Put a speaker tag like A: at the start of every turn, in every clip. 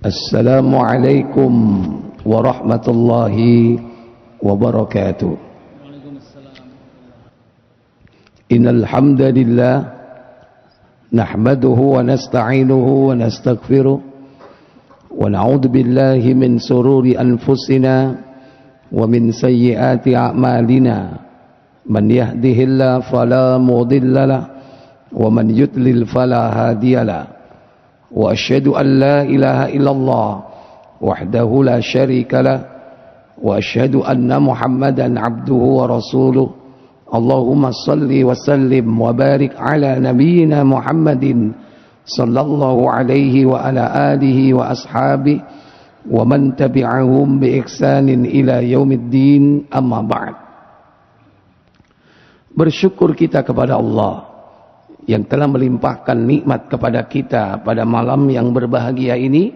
A: Assalamualaikum warahmatullahi wabarakatuh. Innal hamdalillah nahmaduhu wa nasta'inuhu wa nastaghfiruh wa na'udzu billahi min sururi anfusina wa min sayyiati a'malina. Man yahdihillahu fala mudilla lahu wa man yudlil fala hadiya lahu. Wa asyhadu an la ilaha illallah wahdahu la syarika lah wa asyhadu anna Muhammadan abduhu wa rasuluh. Allahumma salli wa sallim wa barik ala nabiyyina Muhammadin sallallahu alaihi wa ala alihi wa ashabihi wa man tabi'ahum bi ihsanin ila yaumiddin, amma ba'd. Bersyukur kita kepada Allah yang telah melimpahkan nikmat kepada kita pada malam yang berbahagia ini.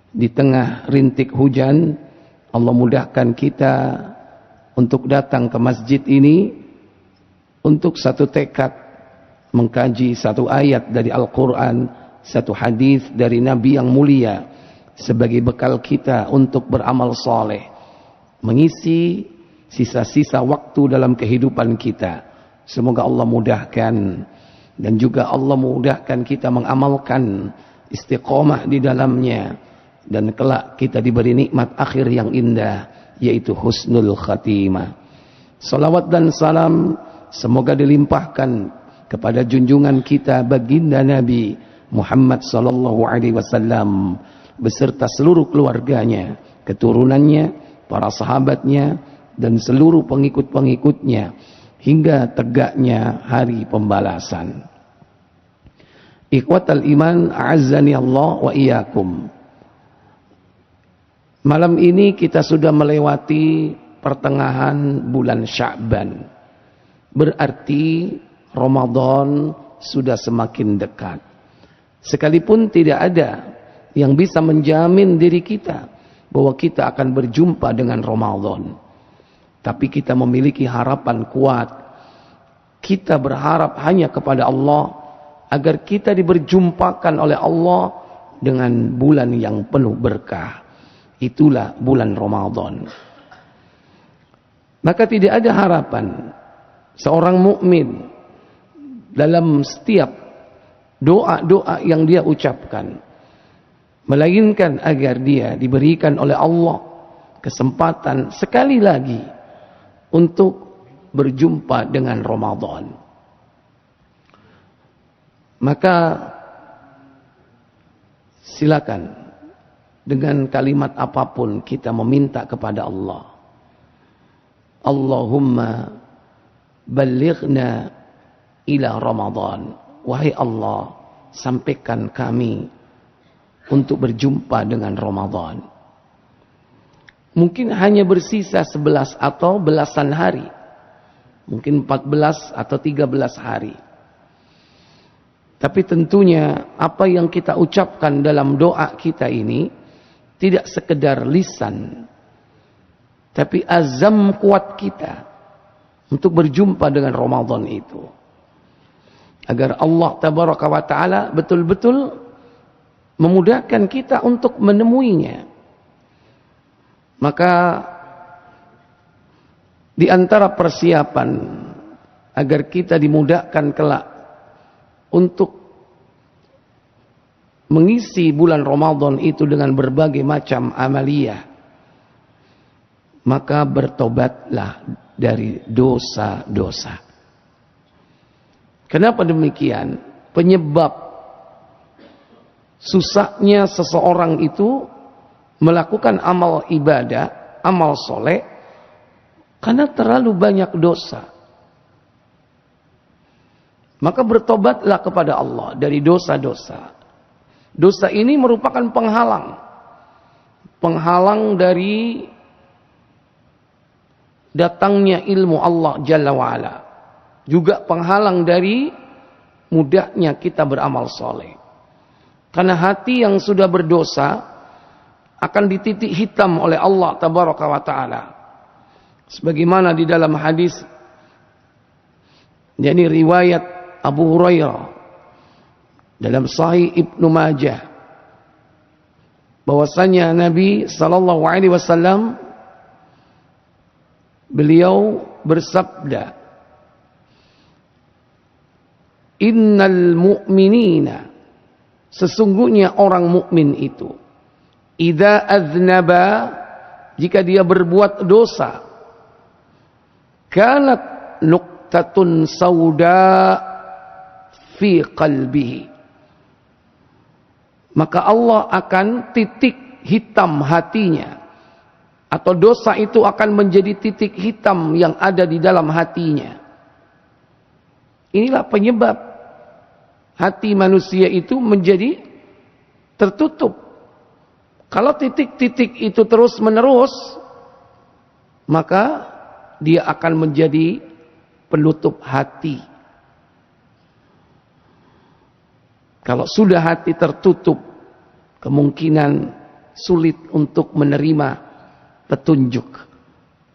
A: Di tengah rintik hujan, Allah mudahkan kita untuk datang ke masjid ini untuk satu tekad mengkaji satu ayat dari Al-Quran, satu hadis dari Nabi yang mulia sebagai bekal kita untuk beramal soleh, mengisi sisa-sisa waktu dalam kehidupan kita. Semoga Allah mudahkan dan juga Allah mudahkan kita mengamalkan, istiqomah di dalamnya, dan kelak kita diberi nikmat akhir yang indah, yaitu husnul khatimah. Salawat dan salam semoga dilimpahkan kepada junjungan kita baginda Nabi Muhammad sallallahu alaihi wasallam beserta seluruh keluarganya, keturunannya, para sahabatnya, dan seluruh pengikut-pengikutnya hingga tegaknya hari pembalasan. Ikhwatal iman, a'azzani Allah wa iyyakum. Malam ini kita sudah melewati pertengahan bulan Sya'ban. Berarti Ramadan sudah semakin dekat. Sekalipun tidak ada yang bisa menjamin diri kita bahwa kita akan berjumpa dengan Ramadan, tapi kita memiliki harapan kuat. Kita berharap hanya kepada Allah agar kita diberjumpakan oleh Allah dengan bulan yang penuh berkah. Itulah bulan Ramadan. Maka tidak ada harapan seorang mukmin dalam setiap doa-doa yang dia ucapkan, melainkan agar dia diberikan oleh Allah kesempatan sekali lagi untuk berjumpa dengan Ramadan. Maka silakan dengan kalimat apapun kita meminta kepada Allah. Allahumma ballighna ila Ramadan. Wahai Allah, sampaikan kami untuk berjumpa dengan Ramadan. Mungkin hanya bersisa 11 atau belasan hari. Mungkin 14 atau 13 hari. Tapi tentunya apa yang kita ucapkan dalam doa kita ini tidak sekedar lisan, tapi azam kuat kita untuk berjumpa dengan Ramadan itu. Agar Allah tabaraka wa ta'ala betul-betul memudahkan kita untuk menemuinya. Maka di antara persiapan agar kita dimudahkan kelak untuk mengisi bulan Ramadan itu dengan berbagai macam amaliyah, maka bertobatlah dari dosa-dosa. Kenapa demikian? Penyebab susahnya seseorang itu melakukan amal ibadah, amal soleh, karena terlalu banyak dosa. Maka bertobatlah kepada Allah dari dosa-dosa. Dosa ini merupakan penghalang. Penghalang dari datangnya ilmu Allah Jalla wa'ala. Juga penghalang dari mudahnya kita beramal soleh. Karena hati yang sudah berdosa akan dititik hitam oleh Allah Tabaraka wa Ta'ala. Sebagaimana di dalam hadis, yakni riwayat Abu Hurairah dalam Sahih Ibnu Majah, bahwasanya Nabi sallallahu alaihi wasallam beliau bersabda, innal mu'minina, sesungguhnya orang mukmin itu, idza aznaba, jika dia berbuat dosa, kanat nuqtatun sauda fi qalbihi, maka Allah akan titik hitam hatinya, atau dosa itu akan menjadi titik hitam yang ada di dalam hatinya. Inilah penyebab hati manusia itu menjadi tertutup. Kalau titik-titik itu terus menerus, maka dia akan menjadi penutup hati. Kalau sudah hati tertutup, kemungkinan sulit untuk menerima petunjuk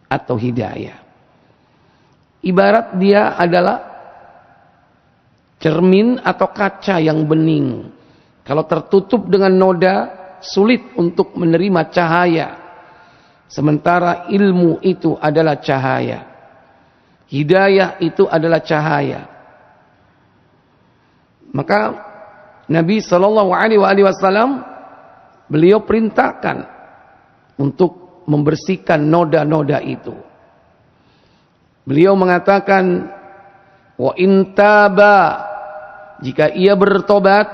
A: atau hidayah. Ibarat dia adalah cermin atau kaca yang bening. Kalau tertutup dengan noda, sulit untuk menerima cahaya. Sementara ilmu itu adalah cahaya. Hidayah itu adalah cahaya. Maka Nabi sallallahu alaihi wasallam beliau perintahkan untuk membersihkan noda-noda itu. Beliau mengatakan, wa intaba, jika ia bertobat,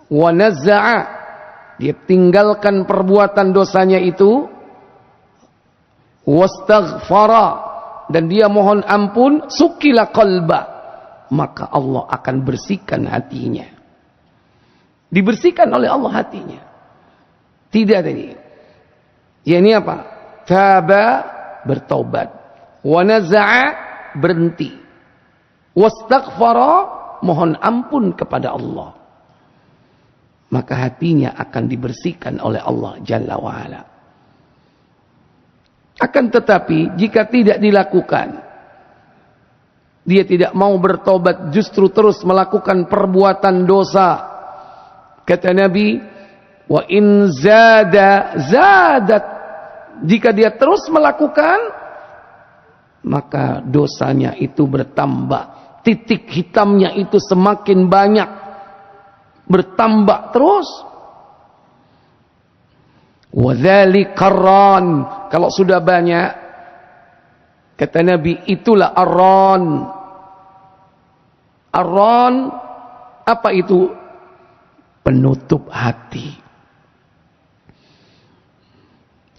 A: wa nazza'a, dia tinggalkan perbuatan dosanya itu, wastaghfara, dan dia mohon ampun, sukila qalba, maka Allah akan bersihkan hatinya. Dibersihkan oleh Allah hatinya. Tidak tadi. Ya, ini apa? Taba, bertobat. Wa naza'a, berhenti. Wastaghfara, mohon ampun kepada Allah. Maka hatinya akan dibersihkan oleh Allah Jalla wa'ala. Akan tetapi, jika tidak dilakukan, dia tidak mau bertobat, justru terus melakukan perbuatan dosa. Kata Nabi, wa in zadat, jika dia terus melakukan, maka dosanya itu bertambah, titik hitamnya itu semakin banyak, bertambah terus. Wa dzalika ar-ran, kalau sudah banyak, kata Nabi, itulah ar-ran. Ar-ran, apa itu? Penutup hati.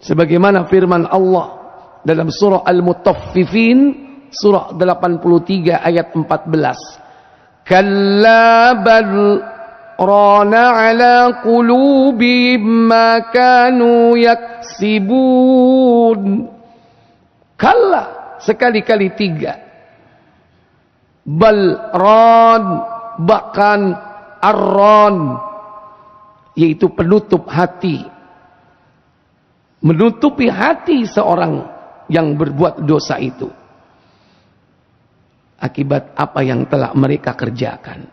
A: Sebagaimana firman Allah dalam surah Al-Mutaffifin, surah 83 ayat 14. Kalla bal rana ala qulubihim ma kanu yaksibun. Kalla, sekali-kali tiga. Bal ran, bahkan ar-ran, yaitu penutup hati. Menutupi hati seorang yang berbuat dosa itu. Akibat apa yang telah mereka kerjakan.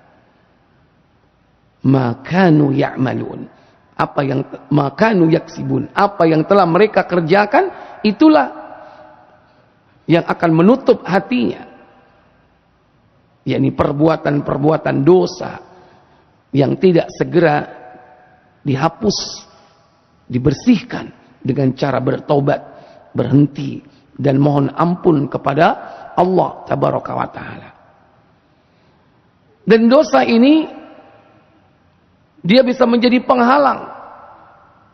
A: Makanu ya'malun. Makanu yaksibun. Apa yang telah mereka kerjakan, itulah yang akan menutup hatinya. Yakni perbuatan-perbuatan dosa yang tidak segera dihapus, dibersihkan dengan cara bertobat, berhenti, dan mohon ampun kepada Allah Tabaraka wa Ta'ala. Dan dosa ini, dia bisa menjadi penghalang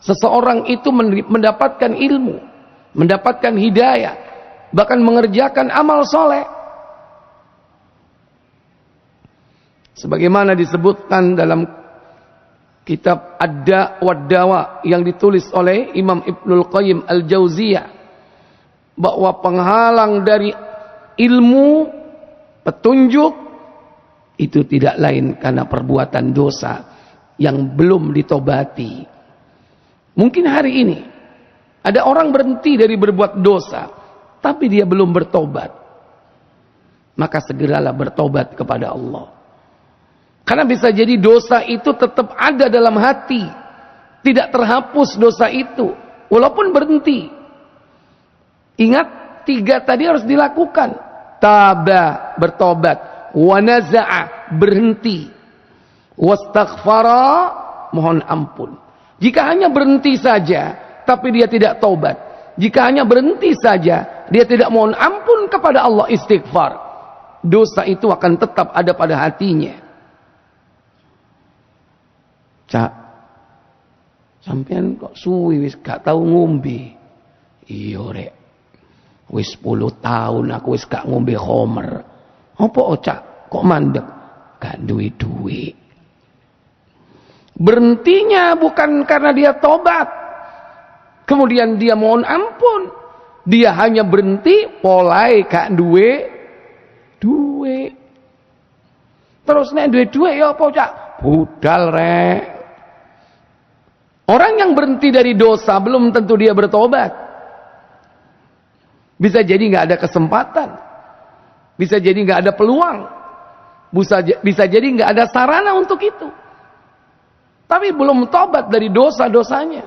A: seseorang itu mendapatkan ilmu, mendapatkan hidayah, bahkan mengerjakan amal soleh. Sebagaimana disebutkan dalam kitab Ad-Da' wad-Dawa yang ditulis oleh Imam Ibnul Qayyim Al-Jauziyah, bahwa penghalang dari ilmu, petunjuk, itu tidak lain karena perbuatan dosa yang belum ditobati. Mungkin hari ini ada orang berhenti dari berbuat dosa, tapi dia belum bertobat. Maka segeralah bertobat kepada Allah. Karena bisa jadi dosa itu tetap ada dalam hati. Tidak terhapus dosa itu walaupun berhenti. Ingat, 3 tadi harus dilakukan. Taba, bertobat. Wa naza'a, berhenti. Wastaghfara, mohon ampun. Jika hanya berhenti saja tapi dia tidak tobat, jika hanya berhenti saja dia tidak mohon ampun kepada Allah, istighfar, dosa itu akan tetap ada pada hatinya. Cak, sampean kok suwi wis gak tau ngombe? Iya rek, wis 10 tahun aku wis gak ngombe khamr. Apa Cak kok mandek? Gak duwe-duwe. Berhentinya bukan karena dia tobat, kemudian dia mohon ampun. Dia hanya berhenti polai gak duwe. Terus nek duwe ya apa Cak? Budal rek. Orang yang berhenti dari dosa belum tentu dia bertobat. Bisa jadi gak ada kesempatan, bisa jadi gak ada peluang, bisa jadi gak ada sarana untuk itu. Tapi belum tobat dari dosa-dosanya.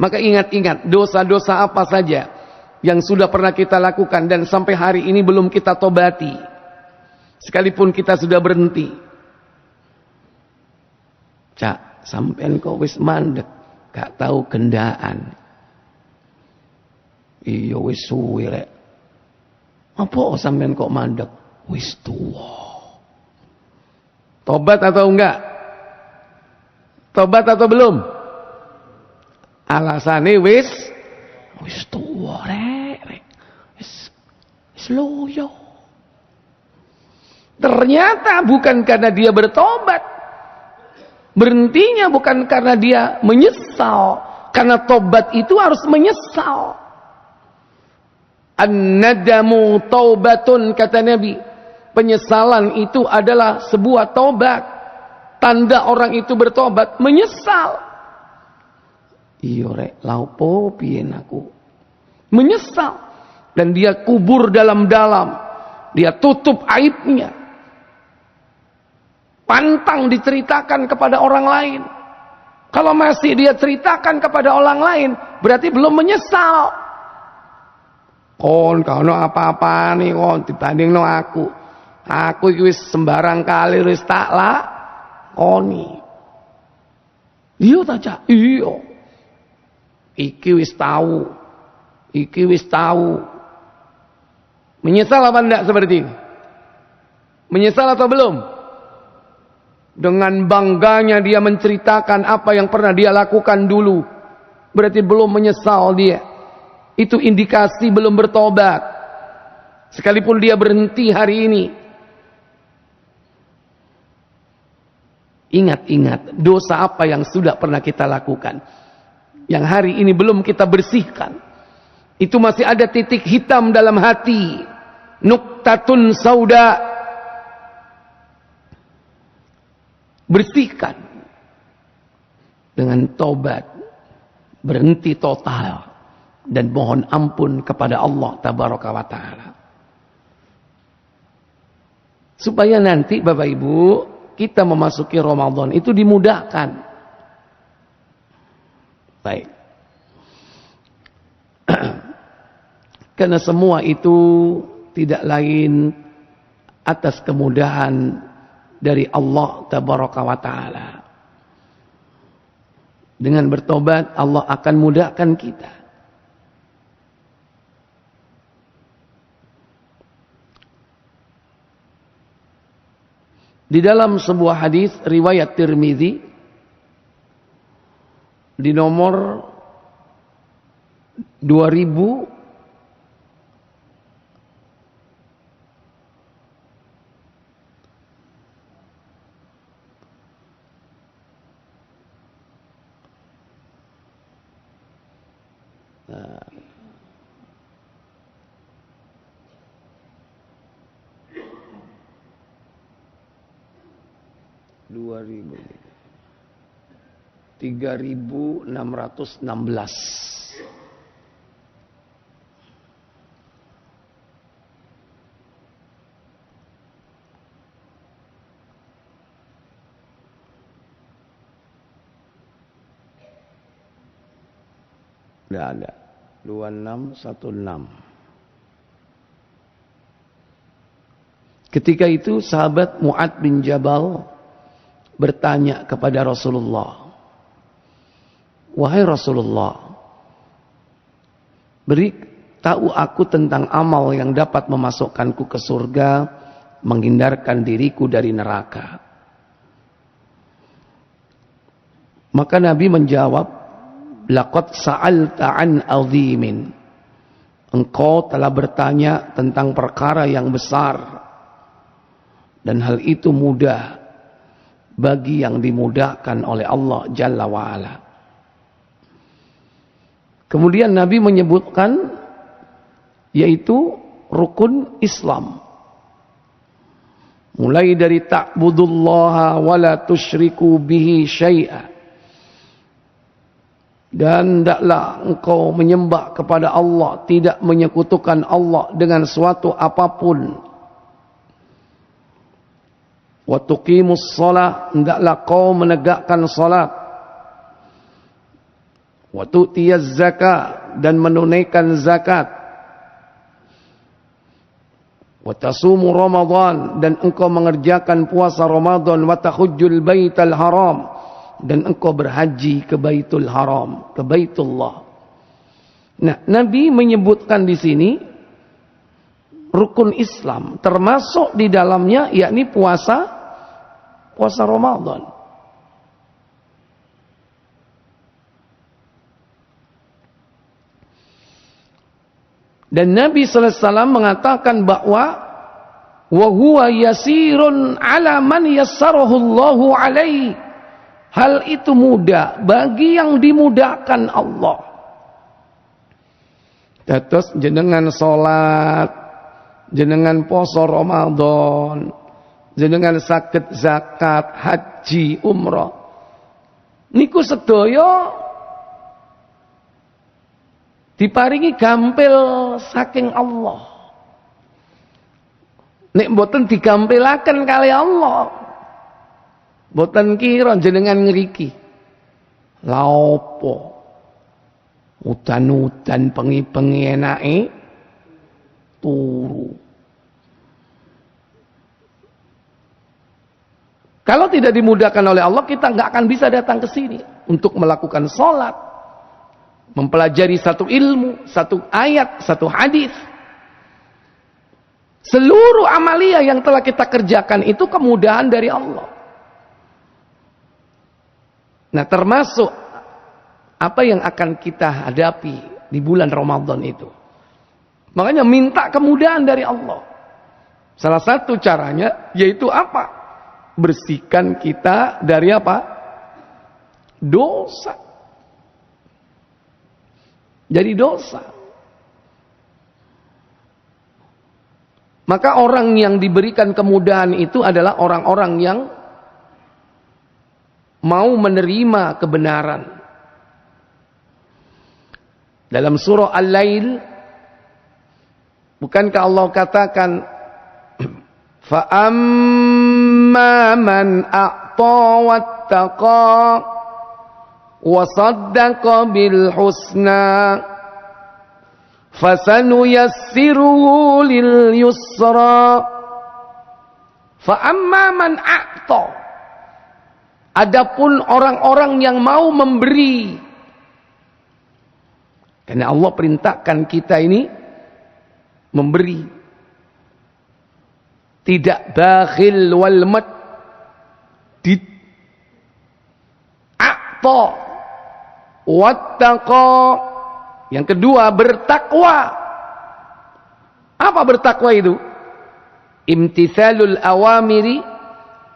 A: Maka ingat-ingat, dosa-dosa apa saja yang sudah pernah kita lakukan dan sampai hari ini belum kita tobati, sekalipun kita sudah berhenti. Cak, sampean kok wis mandek, gak tahu gendaan. Iya wis suwe rek. Apa sampean kok mandek? Wis tua. Tobat atau enggak? Tobat atau belum? Alasannya wis tua rek. Wis loyo. Ternyata bukan karena dia bertobat. Berhentinya bukan karena dia menyesal. Karena tobat itu harus menyesal. An-nadamu taubatun, kata Nabi. Penyesalan itu adalah sebuah tobat. Tanda orang itu bertobat, menyesal. Iya rek, laupo piyen aku. Menyesal. Dan dia kubur dalam-dalam. Dia tutup aibnya. Pantang diceritakan kepada orang lain. Kalau masih dia ceritakan kepada orang lain, berarti belum menyesal. Kon, kalau apa-apa nih kon dibanding no aku. Aku wis sembarang kali wis tak lah. Koni. Iya ta Cak? Iya. Iki wis tahu. Menyesal apa enggak seperti ini? Menyesal atau belum? Dengan bangganya dia menceritakan apa yang pernah dia lakukan dulu. Berarti belum menyesal dia. Itu indikasi belum bertobat. Sekalipun dia berhenti hari ini. Ingat-ingat dosa apa yang sudah pernah kita lakukan, yang hari ini belum kita bersihkan. Itu masih ada titik hitam dalam hati, nuktatun sauda. Bersihkan dengan tobat, berhenti total, dan mohon ampun kepada Allah tabaraka wa ta'ala. Supaya nanti Bapak Ibu, kita memasuki Ramadan itu dimudahkan. Baik. Karena semua itu tidak lain atas kemudahan dari Allah tabaraka wa ta'ala. Dengan bertobat Allah akan mudahkan kita. Di dalam sebuah hadis riwayat Tirmizi di nomor 2000 3616. Tidak ada. 2616. Ketika itu sahabat Mu'ad bin Jabal bertanya kepada Rasulullah, wahai Rasulullah, beri tahu aku tentang amal yang dapat memasukkanku ke surga, menghindarkan diriku dari neraka. Maka Nabi menjawab, laqad sa'alta an azimin. Engkau telah bertanya tentang perkara yang besar. Dan hal itu mudah bagi yang dimudahkan oleh Allah Jalla wa'ala. Kemudian Nabi menyebutkan yaitu rukun Islam. Mulai dari ta'budullaha wa la tusyriku bihi syai'a. Dan hendaklah engkau menyembah kepada Allah, tidak menyekutukan Allah dengan suatu apapun. Wa tuqimus shalah, hendaklah kau menegakkan salat. Wa tu'tiyaz zakat, dan menunaikan zakat. Wa tasumu Ramadan, dan engkau mengerjakan puasa Ramadan. Wa tahujjul baital haram, dan engkau berhaji ke Baitul Haram, ke Baitullah. Nah, Nabi menyebutkan di sini rukun Islam, termasuk di dalamnya yakni puasa Ramadan. Dan Nabi sallallahu alaihi wasallam mengatakan bahwa wa huwa yasirun ala man yassarahu Allahu alaihi. Hal itu mudah bagi yang dimudahkan Allah. Terus jenengan salat, jenengan poso Ramadan, jenengan saged zakat, haji, umrah. Niku sedaya diparingi gampil saking Allah. Nek mboten digampilaken kali Allah, mboten kira jenengan ngriki. Lha opo? Udan-udan pengi-pengi enake turu. Kalau tidak dimudahkan oleh Allah, kita nggak akan bisa datang ke sini untuk melakukan sholat, mempelajari satu ilmu, satu ayat, satu hadis. Seluruh amalia yang telah kita kerjakan itu kemudahan dari Allah. Nah, termasuk apa yang akan kita hadapi di bulan Ramadan itu. Makanya minta kemudahan dari Allah. Salah satu caranya yaitu apa? Bersihkan kita dari apa? Dosa. Jadi dosa. Maka orang yang diberikan kemudahan itu adalah orang-orang yang mau menerima kebenaran. Dalam surah Al-Lail, bukankah Allah katakan, فَأَمَّا مَنْ أَعْطَى وَاتَّقَى وَصَدَّقَ بِالْحُسْنَى فَسَنُيَسِّرُهُ لِلْيُسْرَى فَأَمَّا مَنْ أَعْطَى. Adapun orang-orang yang mau memberi, karena Allah perintahkan kita ini memberi, tidak bakhil wal madid, a'ta wattaqa. Yang kedua, bertakwa. Apa bertakwa itu? Imtithalul awamiri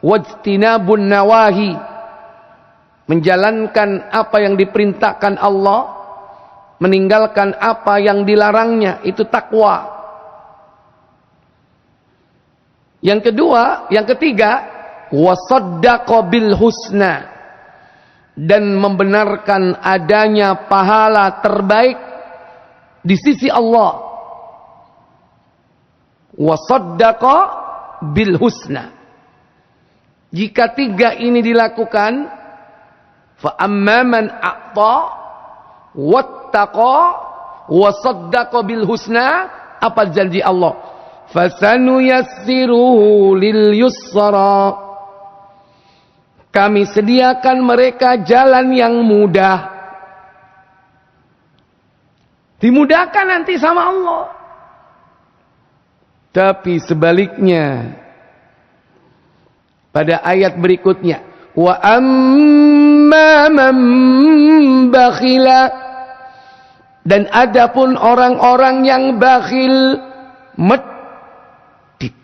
A: wajtinabun nawahi. Menjalankan apa yang diperintahkan Allah, meninggalkan apa yang dilarangnya, itu takwa. Yang kedua, yang ketiga, wasaddaqa bil husna, dan membenarkan adanya pahala terbaik di sisi Allah. Wasaddaqa bil husna. Jika tiga ini dilakukan, fa amman a'ta, wattaqa wa saddaqa bil husna. Apa janji Allah? Fasanuyassiruhu lil yusra. Kami sediakan mereka jalan yang mudah. Dimudahkan nanti sama Allah. Tapi sebaliknya, pada ayat berikutnya, wa amma man bakhila, dan adapun orang-orang yang bakhil, medit,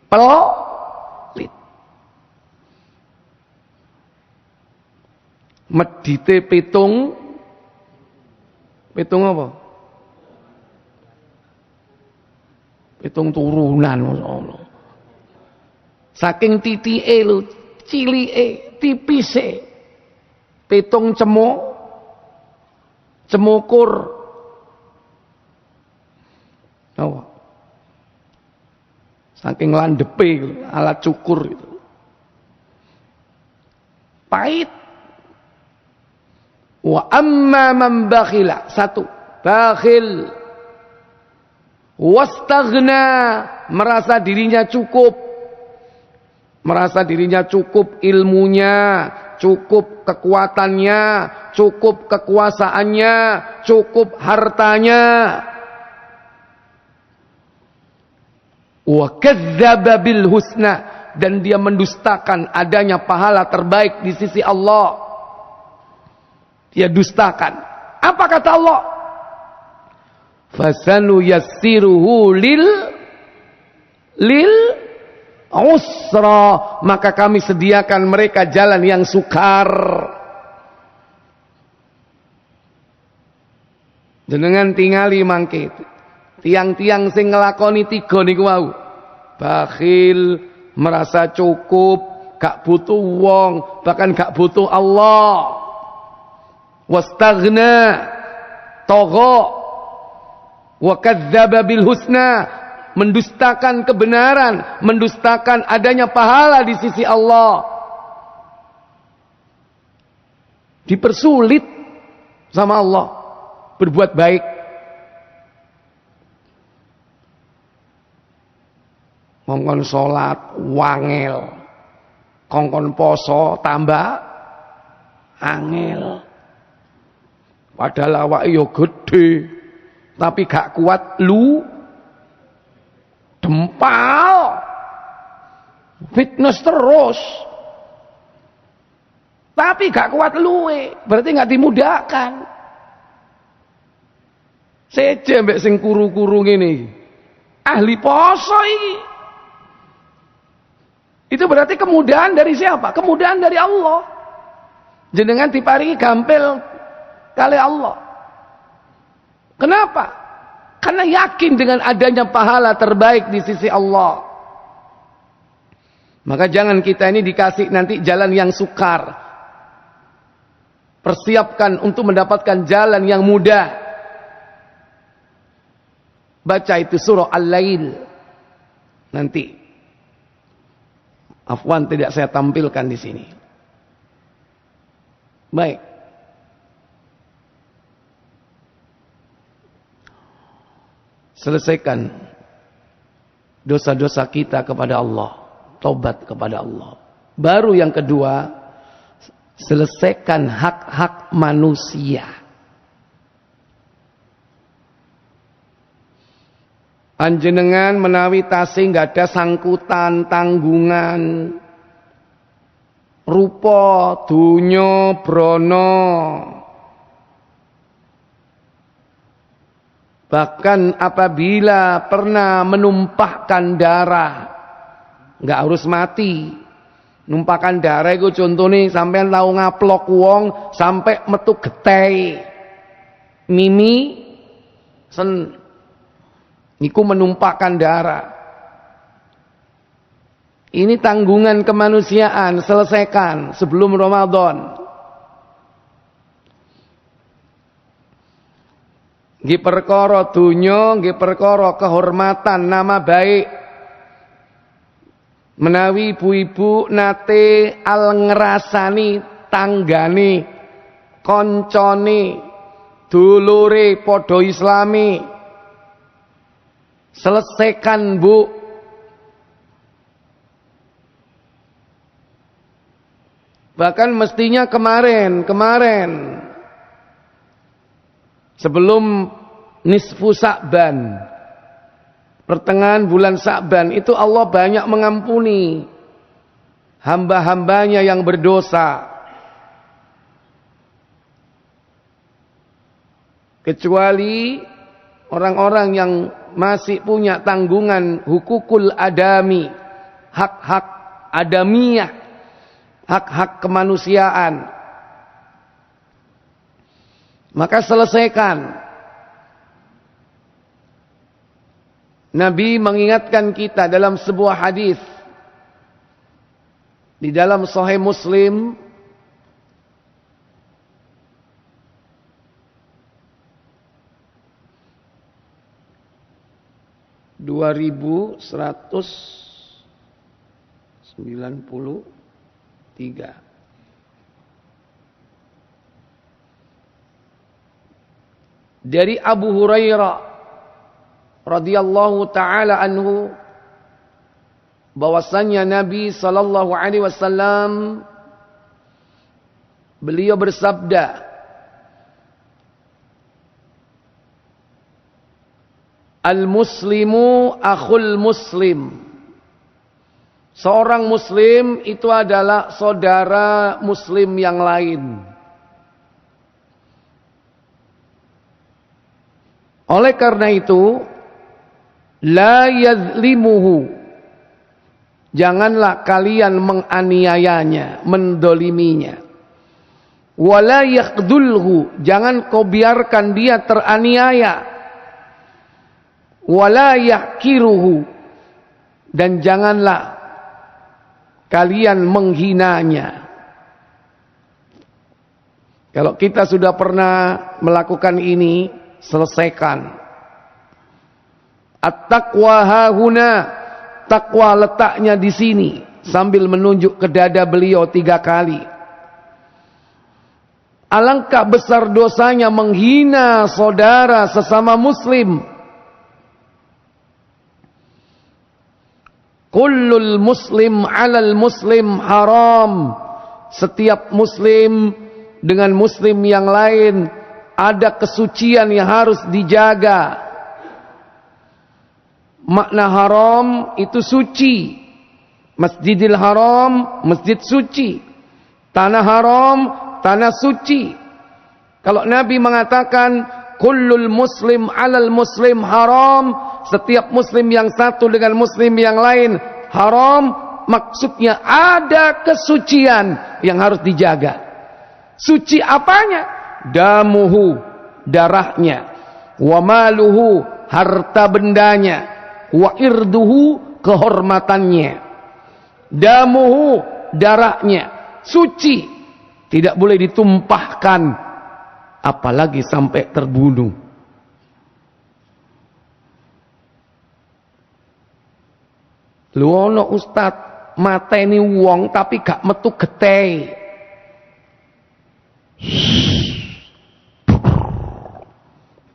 A: pelit. Medite pitung apa? Pitung turunan, Allah. Saking titike lho, cilike, tipise. Pitung cemukur. Oh. Saking landepe alat cukur itu. Pahit. Wa amma man bakhila, satu, bakhil. Wastaghna, merasa dirinya cukup. Merasa dirinya cukup ilmunya, cukup kekuatannya, cukup kekuasaannya, cukup hartanya. Wa kadzdzaba bil husna, dan dia mendustakan adanya pahala terbaik di sisi Allah. Dia dustakan. Apa kata Allah? Fasanuyassiruhu lil usra, maka kami sediakan mereka jalan yang sukar. Jenengan tingali mangke tiang-tiang sing nglakoni tiga niku wau. Bakhil, merasa cukup, gak butuh wong, bahkan gak butuh Allah. Wastaghna, tagha, wa kadzdzaba bil husna, mendustakan kebenaran, mendustakan adanya pahala di sisi Allah. Dipersulit sama Allah berbuat baik. Kongkon salat wangel, kongkon poso tambah angel. Padahal awake yo gedhe, tapi gak kuat lu dempal, fitness terus, tapi gak kuat luwe, berarti gak dimudahkan. Seje mbek sing kuru-kuru ngene, ahli poso iki. Itu berarti kemudahan dari siapa? Kemudahan dari Allah. Jenengan diparingi gampil kali Allah. Kenapa? Karena yakin dengan adanya pahala terbaik di sisi Allah. Maka jangan kita ini dikasih nanti jalan yang sukar. Persiapkan untuk mendapatkan jalan yang mudah. Baca itu surah Al-Lail. Nanti. Afwan tidak saya tampilkan di sini. Baik. Selesaikan dosa-dosa kita kepada Allah, tobat kepada Allah. Baru yang kedua, selesaikan hak-hak manusia. Panjenengan menawi tasih nggak ada sangkutan tanggungan, rupa donya brana. Bahkan apabila pernah menumpahkan darah, nggak harus mati. Numpahkan darah itu contohnya sampai tahu ngaplok wong sampai metu getih, mimi, sen, niku menumpahkan darah. Ini tanggungan kemanusiaan, selesaikan sebelum Ramadan. Nggih perkara donya, nggih perkara kehormatan, nama baik. Menawi ibu-ibu nate al ngrasani tanggane, koncone dulure podo islami. Selesaikan, Bu. Bahkan mestinya kemarin sebelum nisfu Sa'ban, pertengahan bulan Sa'ban, itu Allah banyak mengampuni hamba-hambanya yang berdosa. Kecuali orang-orang yang masih punya tanggungan hukukul adami, hak-hak adamiyah, hak-hak kemanusiaan. Maka selesaikan. Nabi mengingatkan kita dalam sebuah hadis di dalam Sahih Muslim, 2193. Dari Abu Hurairah radhiyallahu taala anhu, bahwasanya Nabi sallallahu alaihi wasallam beliau bersabda, Al-muslimu akhul muslim. Seorang muslim itu adalah saudara muslim yang lain. Oleh karena itu, la yazlimuhu. Janganlah kalian menganiayanya, mendoliminya. Wala yakhdulhu. Jangan kau biarkan dia teraniaya. Wala yahkiruhu, dan janganlah kalian menghinanya. Kalau kita sudah pernah melakukan ini, selesaikan. At-taqwa hahuna, takwa letaknya di sini, sambil menunjuk ke dada beliau 3 kali. Alangkah besar dosanya menghina saudara sesama muslim. Kullul muslim alal muslim haram. Setiap muslim dengan muslim yang lain ada kesucian yang harus dijaga. Makna haram itu suci. Masjidil Haram, masjid suci. Tanah haram, tanah suci. Kalau Nabi mengatakan kullul muslim alal muslim haram, setiap muslim yang satu dengan muslim yang lain haram, maksudnya ada kesucian yang harus dijaga. Suci apanya? Damuhu, darahnya. Wa maluhu, harta bendanya. Wa irduhu, kehormatannya. Damuhu, darahnya. Suci, tidak boleh ditumpahkan, apalagi sampai terbunuh. Lho ono ustad mateni wong tapi gak metu getih.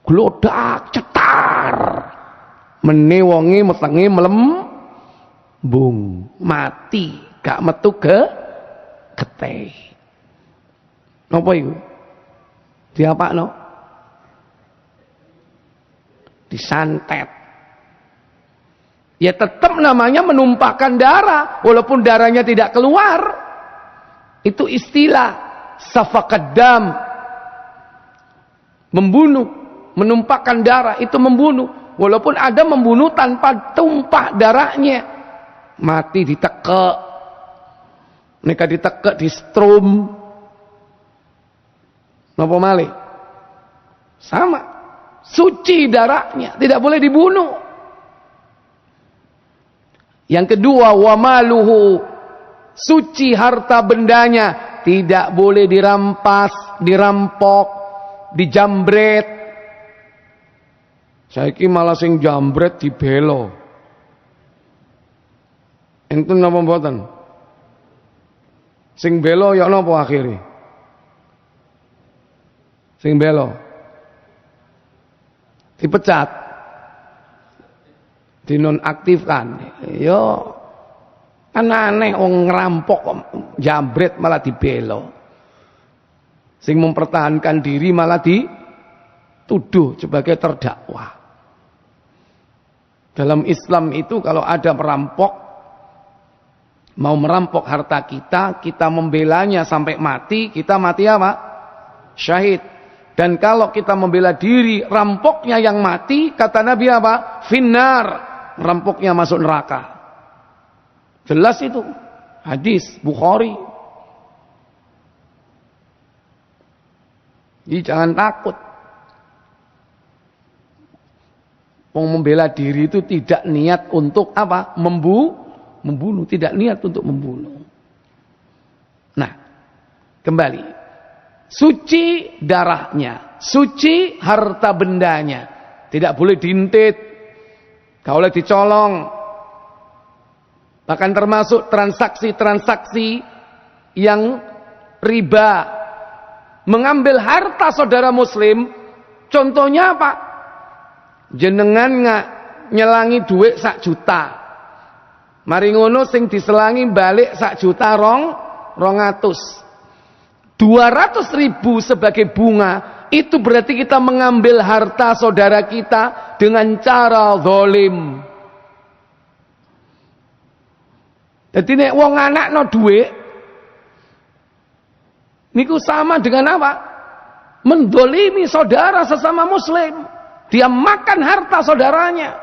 A: Glodak cetar. Mene wonge metenge melembung, mati, gak metu getih. Napa iku? Diapakno? Disantet. Ya tetap namanya menumpahkan darah, walaupun darahnya tidak keluar. Itu istilah safakat dam. Membunuh, menumpahkan darah itu membunuh. Walaupun ada membunuh tanpa tumpah darahnya. Mati ditekek. Mereka ditekek, di strum. Napa malih? Sama. Suci darahnya, tidak boleh dibunuh. Yang kedua, wa maluhu, suci harta bendanya, tidak boleh dirampas, dirampok, dijambret. Saiki malah sing jambret dibelo. Enten napa mboten? Sing belo ya napa akhire? Sing belo dipecat, dinonaktifkan. Yo kan aneh wong ngerampok jambret malah dibelo. Sing mempertahankan diri malah dituduh sebagai terdakwa. Dalam Islam itu kalau ada perampok mau merampok harta kita, kita membelanya sampai mati, kita mati apa? Syahid. Dan kalau kita membela diri, rampoknya yang mati, kata Nabi apa? Finnar, rampoknya masuk neraka. Jelas itu, hadis Bukhari. Jadi jangan takut. Membela diri itu tidak niat untuk apa? Membunuh, tidak niat untuk membunuh. Nah, kembali. Suci darahnya, suci harta bendanya. Tidak boleh diintit, tidak boleh dicolong. Bahkan termasuk transaksi-transaksi yang riba. Mengambil harta saudara muslim, contohnya apa? Jenengan nggak nyelangi duit 1 juta. Mari ngono sing diselangi balik 1 juta 200. 200.000 sebagai bunga, itu berarti kita mengambil harta saudara kita dengan cara zalim. Jadi nek wong anakno dhuwit niku sama dengan apa? Mendolimi saudara sesama muslim. Dia makan harta saudaranya.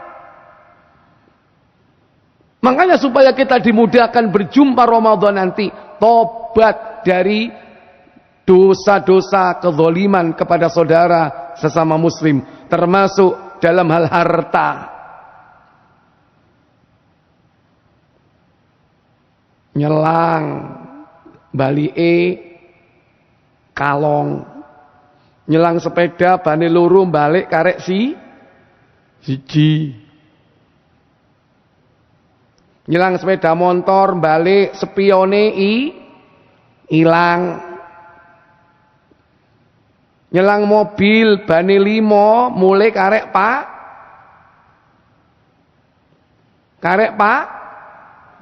A: Makanya supaya kita dimudahkan berjumpa Ramadan nanti, tobat dari dosa-dosa kezaliman kepada saudara sesama muslim, termasuk dalam hal harta. Nyelang, balike, kalong, nyelang sepeda, bane loro balik karek siji. Nyelang sepeda motor, balik spione ilang. Nyelang mobil bane 5 mulai karek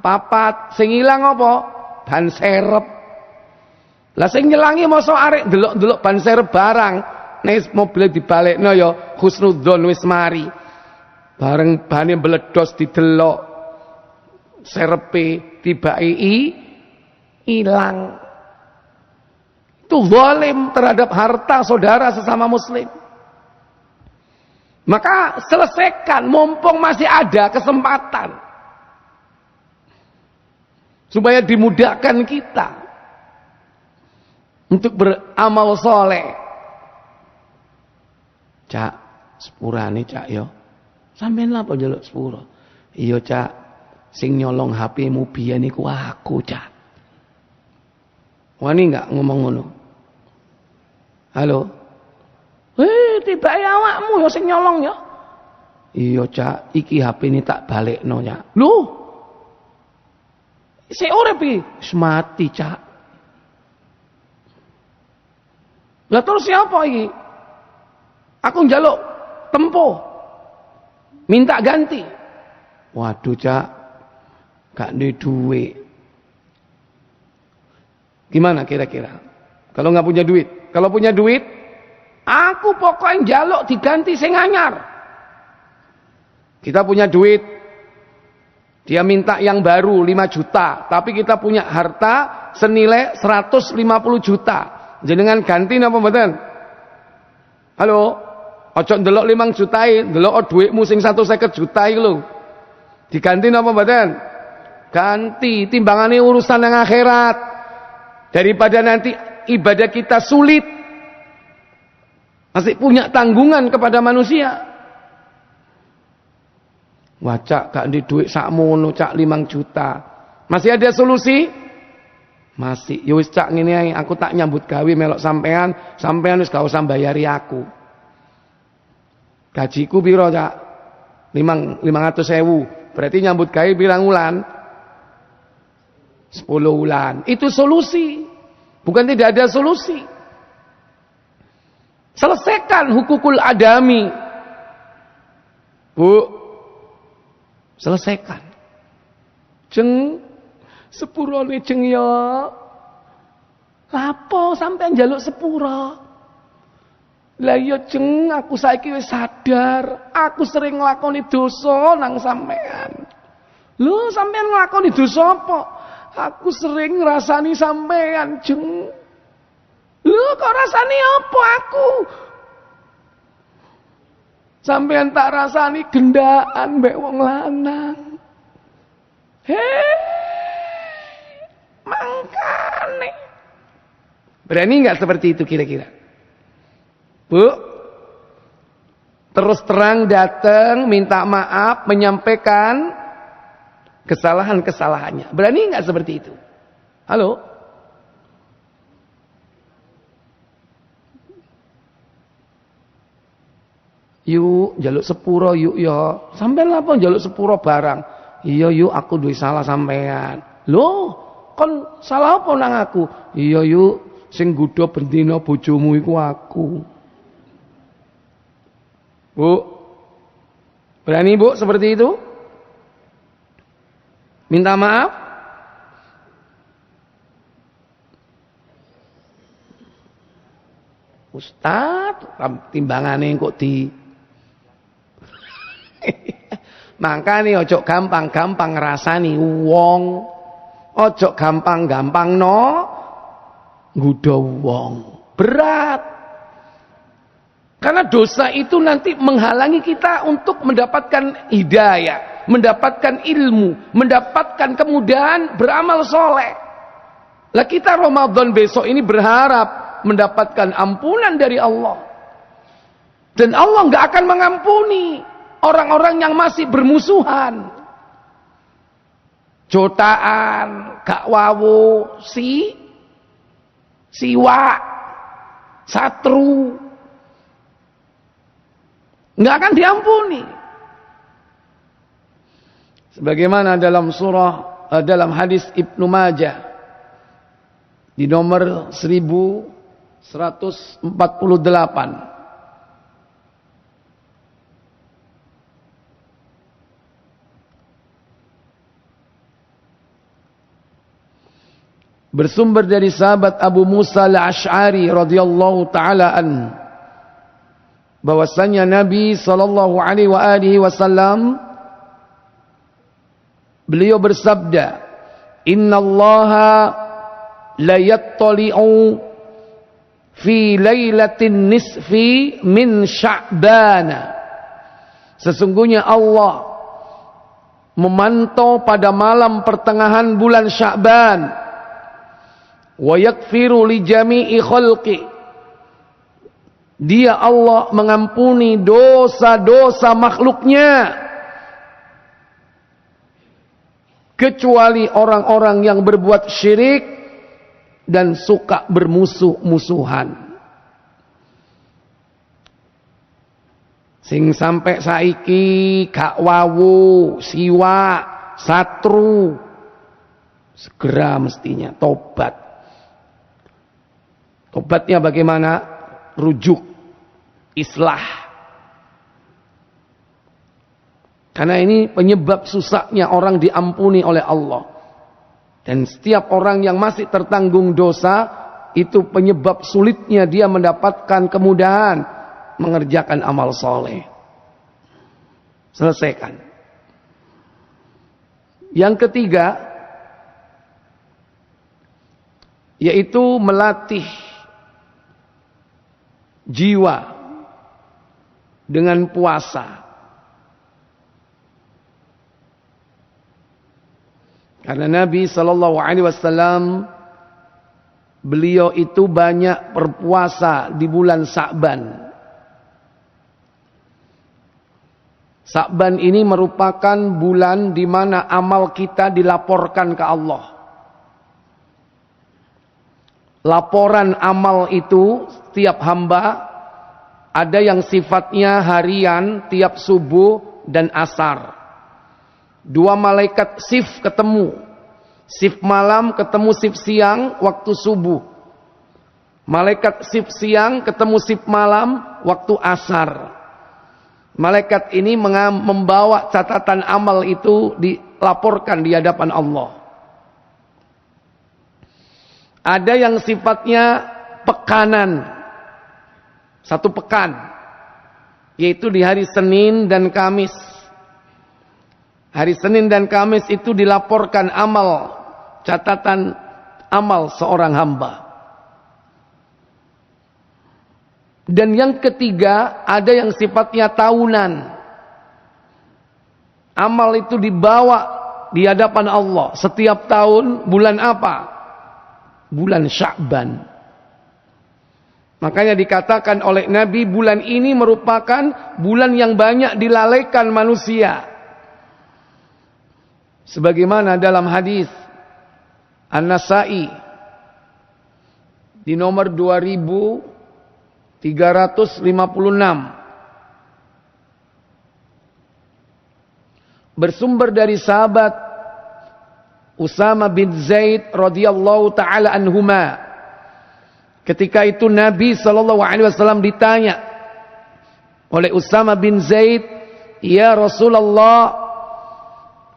A: papat. Sing ilang apa? Ban serep. Lah sing nyelangi mosok arek delok-delok ban serep barang, nek mobil dibalekno ya husnudzon wis mari. Bareng bane meledos didelok serepe tibake ilang. Itu zalim terhadap harta saudara sesama muslim. Maka selesaikan mumpung masih ada kesempatan. Supaya dimudahkan kita untuk beramal soleh. Cak, sepurane cak yo. Sampeyan lha apa njaluk sepuro? Iya cak, sing nyolong HP-mu biyen iku aku cak. Wani enggak ngomong ngono? Halo? Tibake awakmu ya sing nyolong ya. Iya cak, iki HP ini tak balekno ya. Lho? Sik urip iki, wis mati cak. Lah terus siapa iki? Aku njaluk tempo. Minta ganti. Waduh cak, gak duwe duit. Gimana kira-kira? Kalau nggak punya duit? Kalau punya duit, aku pokoknya njaluk diganti sing anyar. Kita punya duit, dia minta yang baru 5 juta, tapi kita punya harta senilai 150 juta. Jenengan ganti napa mboten? Halo? Ojo ndelok 5 jutai, ndelok duitmu sing 150 juta iki lho. Diganti napa mboten? Ganti, timbangane urusan yang akhirat. Daripada nanti ibadah kita sulit, masih punya tanggungan kepada manusia. Wah cak, gak di duit sakmono cak 5 juta. Masih ada solusi? Masih. Ya wis cak ngene ae, aku tak nyambut gawe melok sampean wis gak usah bayari aku. Gajiku piro cak? 500.000. Berarti nyambut gawe pirang wulan? 10 wulan. Itu solusi. Bukan tidak ada solusi. Selesaikan hukukul adami. Bu, selesaikan. Jeng, sepurone jeng ya. Lapo sampean njaluk sepura? Lah iya jeng, aku saiki wis sadar, aku sering nglakoni dosa nang sampean. Lho, sampean nglakoni dosa apa? Aku sering ngrasani sampean, jeng. Lho, kok rasani apa aku? Sampean tak rasani gendaan mbek wong lanang. Mangkane. Berani enggak seperti itu kira-kira? Bu, terus terang datang, minta maaf, menyampaikan kesalahan-kesalahannya. Berani enggak seperti itu? Halo? Yuk, jaluk sepuro yuk ya. Sampean apa jaluk sepuro barang? Iya yuk, aku duwe salah sampean. Loh, kon salah apa nang aku? Iya yuk, sing nggodha bendina bojomu iku aku. Bu, berani bu seperti itu? Minta maaf? Ustaz, timbangane kok di makane ojo gampang-gampang ngrasani wong. Ojo gampang-gampang no nggodha wong. Berat. Karena dosa itu nanti menghalangi kita untuk mendapatkan hidayah, mendapatkan ilmu, mendapatkan kemudahan beramal soleh. Lah kita Ramadan besok ini berharap mendapatkan ampunan dari Allah. Dan Allah nggak akan mengampuni orang-orang yang masih bermusuhan. Jotaan, gak wawu, siwa, satru. Nggak akan diampuni. Sebagaimana dalam dalam hadis Ibnu Majah di nomor 1148. Bersumber dari sahabat Abu Musa al-Asy'ari radhiyallahu taala anhu, bahwasanya Nabi sallallahu alaihi wasallam beliau bersabda, "Innallaha la yattali'u fi lailatin nisfi min Sya'ban." Sesungguhnya Allah memantau pada malam pertengahan bulan Sya'ban. Wa yaghfiru li jami'i khalqi. Dia Allah mengampuni dosa-dosa makhluknya, kecuali orang-orang yang berbuat syirik dan suka bermusuh-musuhan. Sing sampai saiki gak wawu, siwa, satru, segera mestinya tobat. Tobatnya bagaimana? Rujuk, islah. Karena ini penyebab susahnya orang diampuni oleh Allah. Dan setiap orang yang masih tertanggung dosa, itu penyebab sulitnya dia mendapatkan kemudahan mengerjakan amal soleh. Selesaikan. Yang ketiga, yaitu melatih jiwa dengan puasa. Karena Nabi sallallahu alaihi wasallam beliau itu banyak berpuasa di bulan Sya'ban. Sya'ban ini merupakan bulan di mana amal kita dilaporkan ke Allah. Laporan amal itu tiap hamba ada yang sifatnya harian tiap subuh dan asar. Dua malaikat shift ketemu. Shift malam ketemu shift siang waktu subuh. Malaikat shift siang ketemu shift malam waktu asar. Malaikat ini membawa catatan amal itu dilaporkan di hadapan Allah. Ada yang sifatnya pekanan, 1 pekan, yaitu di hari Senin dan Kamis. Hari Senin dan Kamis itu dilaporkan amal, catatan amal seorang hamba. Dan yang ketiga, ada yang sifatnya tahunan. Amal itu dibawa di hadapan Allah setiap tahun. Bulan apa? Bulan Sya'ban. Makanya dikatakan oleh Nabi, bulan ini merupakan bulan yang banyak dilalaikan manusia. Sebagaimana dalam hadis An-Nasa'i di nomor 2356, bersumber dari sahabat Usama bin Zaid radhiyallahu taala anhuma. Ketika itu Nabi sallallahu alaihi wasallam ditanya oleh Usama bin Zaid, "Ya Rasulullah,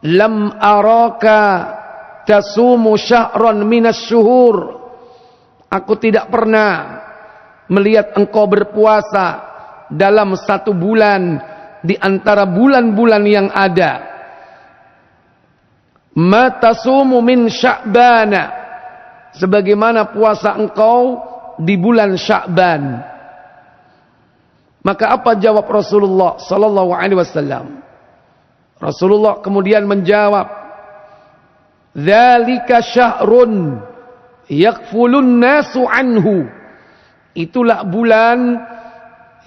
A: lam araka tasumu syahran minas syuhur." Aku tidak pernah melihat engkau berpuasa dalam 1 bulan di antara bulan-bulan yang ada. Ma tasumu min Sya'bana, sebagaimana puasa engkau di bulan Sya'ban. Maka apa jawab Rasulullah sallallahu alaihi wasallam? Rasulullah kemudian menjawab, "Dzalika syahrun yakfulun nasu anhu." Itulah bulan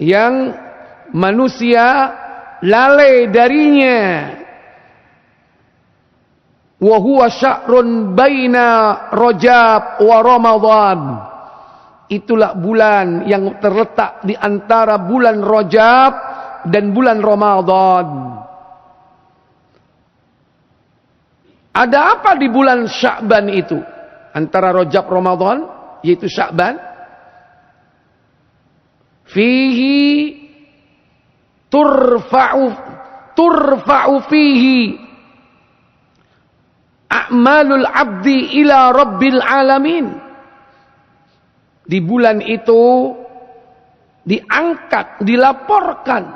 A: yang manusia lalai darinya. Wa huwa syahrun baina Rajab wa Ramadan. Itulah bulan yang terletak di antara bulan Rajab dan bulan Ramadan. Ada apa di bulan Sya'ban itu? Antara Rajab Ramadan, yaitu Sya'ban. Fihi turfa'u fihi a'malul abdi ila rabbil alamin. Di bulan itu diangkat, dilaporkan,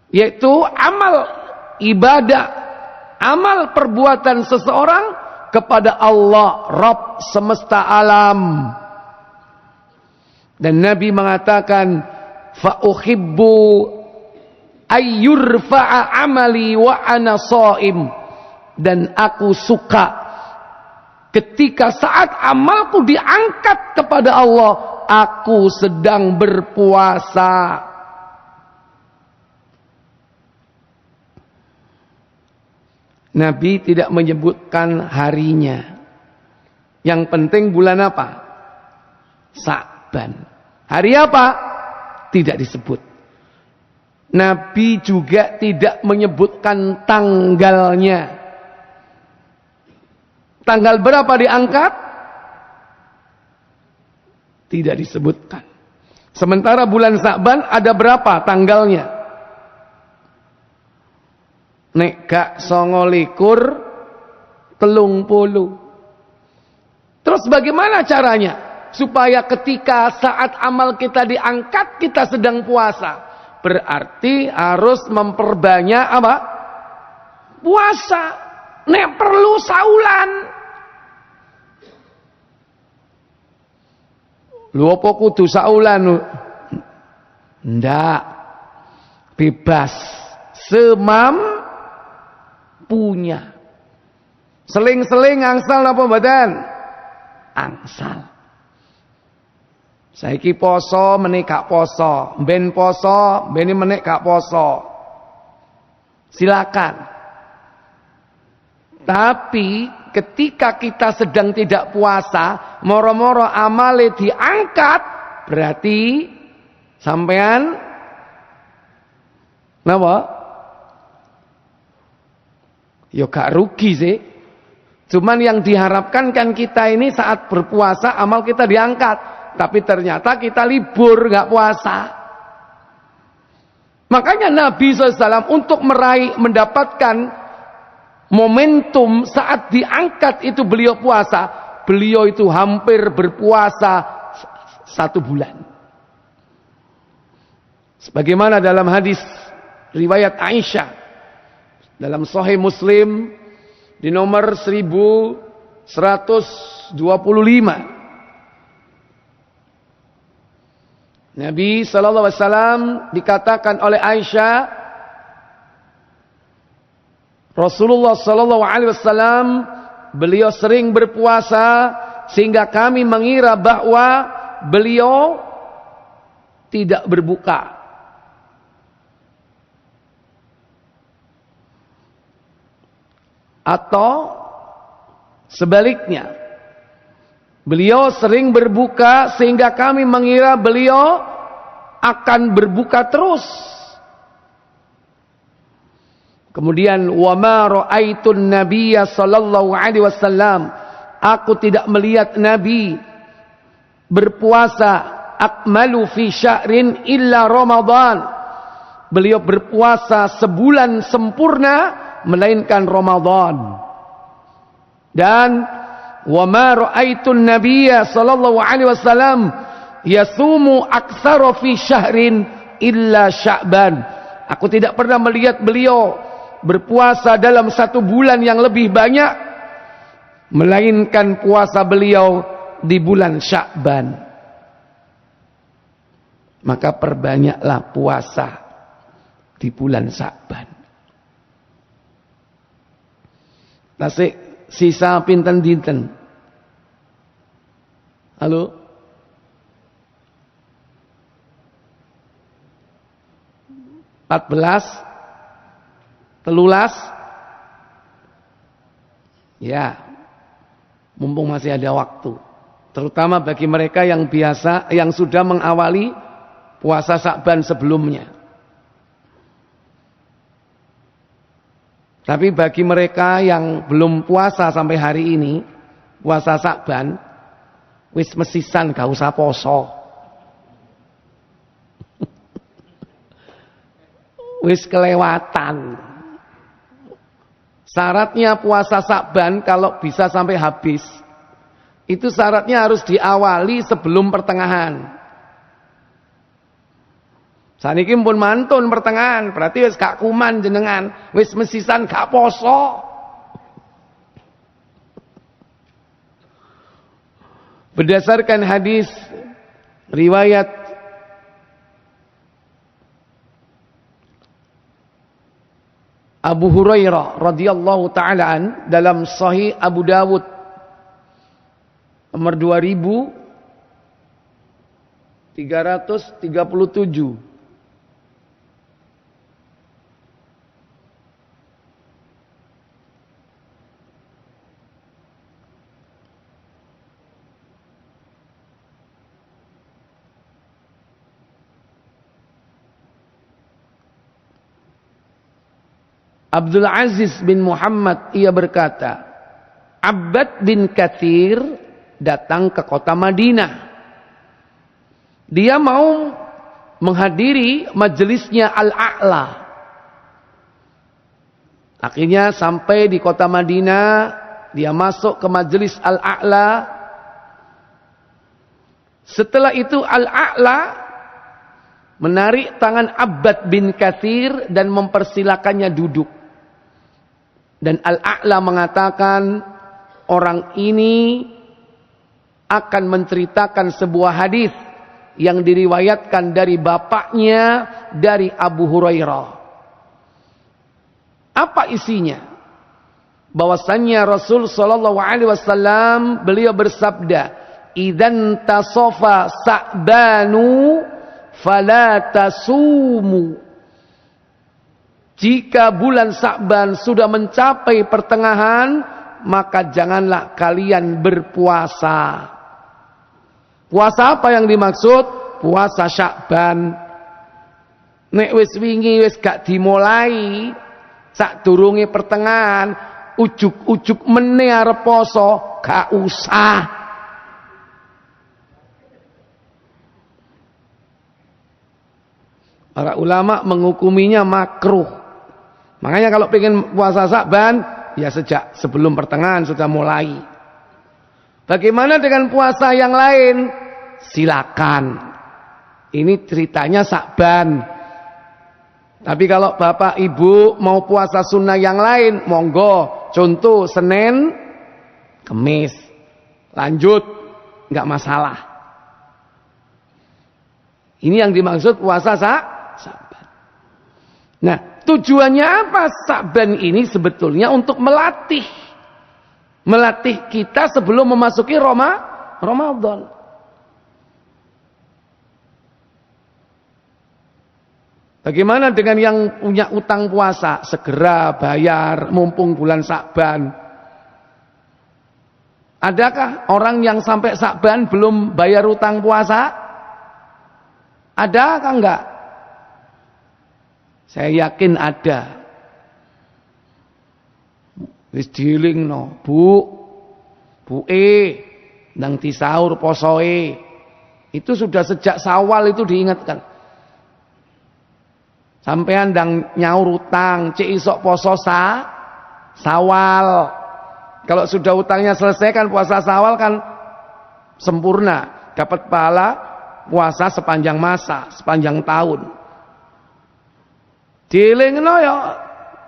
A: yaitu amal ibadah, amal perbuatan seseorang kepada Allah, Rabb semesta alam. Dan Nabi mengatakan, fa uhibbu ayyurfa'a amali wa ana shaim. Dan aku suka ketika saat amalku diangkat kepada Allah, aku sedang berpuasa. Nabi tidak menyebutkan harinya. Yang penting bulan apa? Sya'ban. Hari apa? Tidak disebut. Nabi juga tidak menyebutkan tanggalnya. Tanggal berapa diangkat? Tidak disebutkan. Sementara bulan Sya'ban ada berapa tanggalnya? Nek gak 29 30. Terus bagaimana caranya? Supaya ketika saat amal kita diangkat, kita sedang puasa. Berarti harus memperbanyak apa? Puasa. Nek perlu saulan. Lu apa kudu saulan? Ndak. Bebas. Semampunya. Seling-seling angsal apa badan? Angsal. Saiki poso menik gak poso, ben poso beni menik gak poso. Silakan. Tapi ketika kita sedang tidak puasa, moro-moro amale diangkat, berarti sampean napa? Ya gak rugi sih. Cuman yang diharapkan kan kita ini saat berpuasa amal kita diangkat. Tapi ternyata kita libur gak puasa. Makanya Nabi SAW untuk mendapatkan momentum saat diangkat itu beliau puasa, beliau itu hampir berpuasa 1 bulan. Sebagaimana dalam hadis riwayat Aisyah dalam Sahih Muslim di nomor 1125. Nabi sallallahu alaihi wasallam dikatakan oleh Aisyah, Rasulullah sallallahu alaihi wasallam beliau sering berpuasa sehingga kami mengira bahwa beliau tidak berbuka. Atau sebaliknya, beliau sering berbuka sehingga kami mengira beliau akan berbuka terus. Kemudian wa ma ra'aitun nabiyya sallallahu alaihi wasallam, aku tidak melihat Nabi berpuasa akmalu fi syahrin illa Ramadan. Beliau berpuasa sebulan sempurna melainkan Ramadan. Dan wa ma ra'aitun nabiyya sallallahu alaihi wasallam yasumu aktsara fi syahrin illa Sya'ban. Aku tidak pernah melihat beliau berpuasa dalam 1 bulan yang lebih banyak melainkan puasa beliau di bulan Sya'ban. Maka perbanyaklah puasa di bulan Sya'ban. Tasik sisa pinten dinten. Halo? Telulas? Ya, mumpung masih ada waktu. Terutama bagi mereka yang sudah mengawali puasa Sya'ban sebelumnya. Tapi bagi mereka yang belum puasa sampai hari ini, puasa Sya'ban, wis mesisan gak usah poso. Wis kelewatan. Syaratnya puasa Sya'ban kalau bisa sampai habis, itu syaratnya harus diawali sebelum pertengahan. Saniki pun mantun pertengahan, berarti wis gak kuman jenengan, wis mesisan gak poso. Berdasarkan hadis riwayat Abu Hurairah radhiyallahu taala an dalam Sahih Abu Dawud nomor 2337. Abdul Aziz bin Muhammad ia berkata, Abbad bin Katsir datang ke kota Madinah. Dia mau menghadiri majelisnya Al-A'la. Akhirnya sampai di kota Madinah, dia masuk ke majelis Al-A'la. Setelah itu Al-A'la menarik tangan Abbad bin Katsir dan mempersilakannya duduk. Dan Al-A'la mengatakan, orang ini akan menceritakan sebuah hadis yang diriwayatkan dari bapaknya, dari Abu Hurairah. Apa isinya? Bahwasannya Rasul sallallahu alaihi wasallam beliau bersabda, "Idzan tasafa Sa'banu fala tasumu." Jika bulan Sya'ban sudah mencapai pertengahan, maka janganlah kalian berpuasa. Puasa apa yang dimaksud? Puasa Sya'ban. Nek wis wingi wis gak dimulai, sadurunge pertengahan, ujuk-ujuk meneh arep poso, gak usah. Para ulama menghukuminya makruh. Makanya kalau pengen puasa Sa'ban, ya sejak sebelum pertengahan sudah mulai. Bagaimana dengan puasa yang lain? Silakan. Ini ceritanya Sa'ban. Tapi kalau bapak ibu mau puasa sunnah yang lain, monggo. Contoh Senin, Kemis. Lanjut, nggak masalah. Ini yang dimaksud puasa Sa'ban. Nah, tujuannya apa Sa'ban ini sebetulnya? Untuk melatih kita sebelum memasuki Ramadan. Bagaimana dengan yang punya utang puasa? Segera bayar mumpung bulan Sa'ban. Adakah orang yang sampai Sa'ban belum bayar utang puasa? Adakah enggak? Saya yakin ada. Wis dilingno, Bu nang disaur posoe. Itu sudah sejak Syawal itu diingatkan. Sampean ndang nyaur utang, cek isok poso Syawal. Kalau sudah utangnya selesai kan puasa Syawal kan sempurna, dapat pahala puasa sepanjang masa, sepanjang tahun. Dilingno ya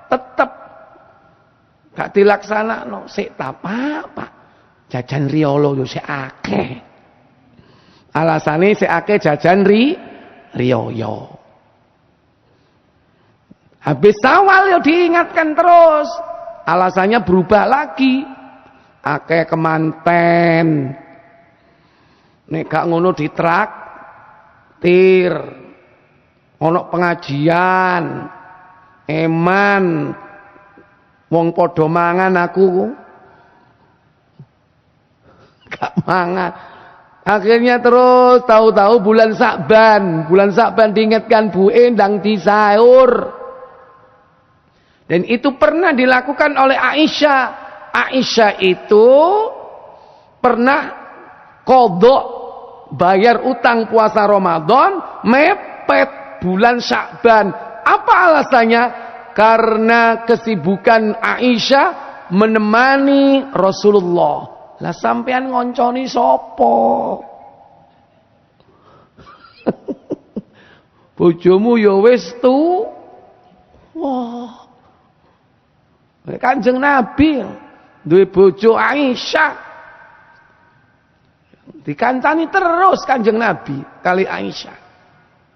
A: tetep gak dilaksanakno, sik apa jajan riyolo yo sik akeh. Alasane sik akeh jajan riyo. Habis Syawal ya diingatkan terus. Alasannya berubah lagi. Akeh kemanten. Nek gak ngono ditraktir. Ono pengajian. Eman. Wong padha mangan aku. Gak mangan. Akhirnya terus tahu-tahu bulan Sa'ban. Bulan Sa'ban diingatkan Bu Endang di sahur. Dan itu pernah dilakukan oleh Aisyah. Aisyah itu pernah qadha bayar utang puasa Ramadan mepet bulan Sya'ban. Apa alasannya? Karena kesibukan Aisyah menemani Rasulullah. Lah sampean ngonconi sapa? Bojomu ya wis tu. Wah. Kanjeng Nabi duwe bojo Aisyah. Dikancani terus Kanjeng Nabi kali Aisyah.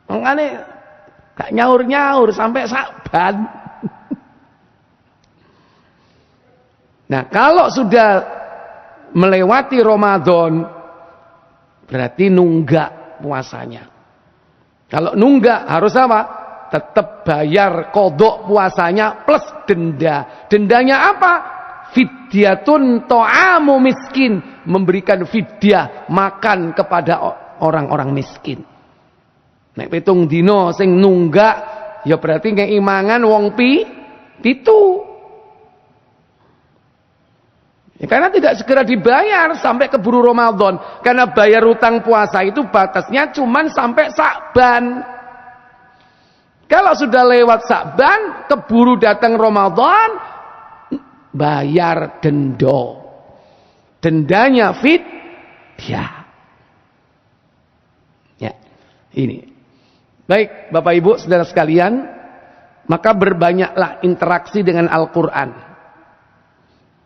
A: Makane gak nyaur-nyaur sampai Sa'ban. Nah, kalau sudah melewati Ramadan berarti nunggak puasanya. Kalau nunggak harus apa? Tetap bayar kodok puasanya plus denda. Dendanya apa? Fidyatun to'amu miskin. Memberikan fidyah makan kepada orang-orang miskin. Nek pitung dino sing nunggak ya berarti ngeimangan wong pitu. Ya, karena tidak segera dibayar sampai keburu Ramadan. Karena bayar utang puasa itu batasnya cuman sampai Sa'ban. Kalau sudah lewat Sa'ban, keburu datang Ramadan, bayar denda. Dendanya fidyah. Ya, ini. Baik, Bapak Ibu, saudara sekalian, maka berbanyaklah interaksi dengan Al-Quran.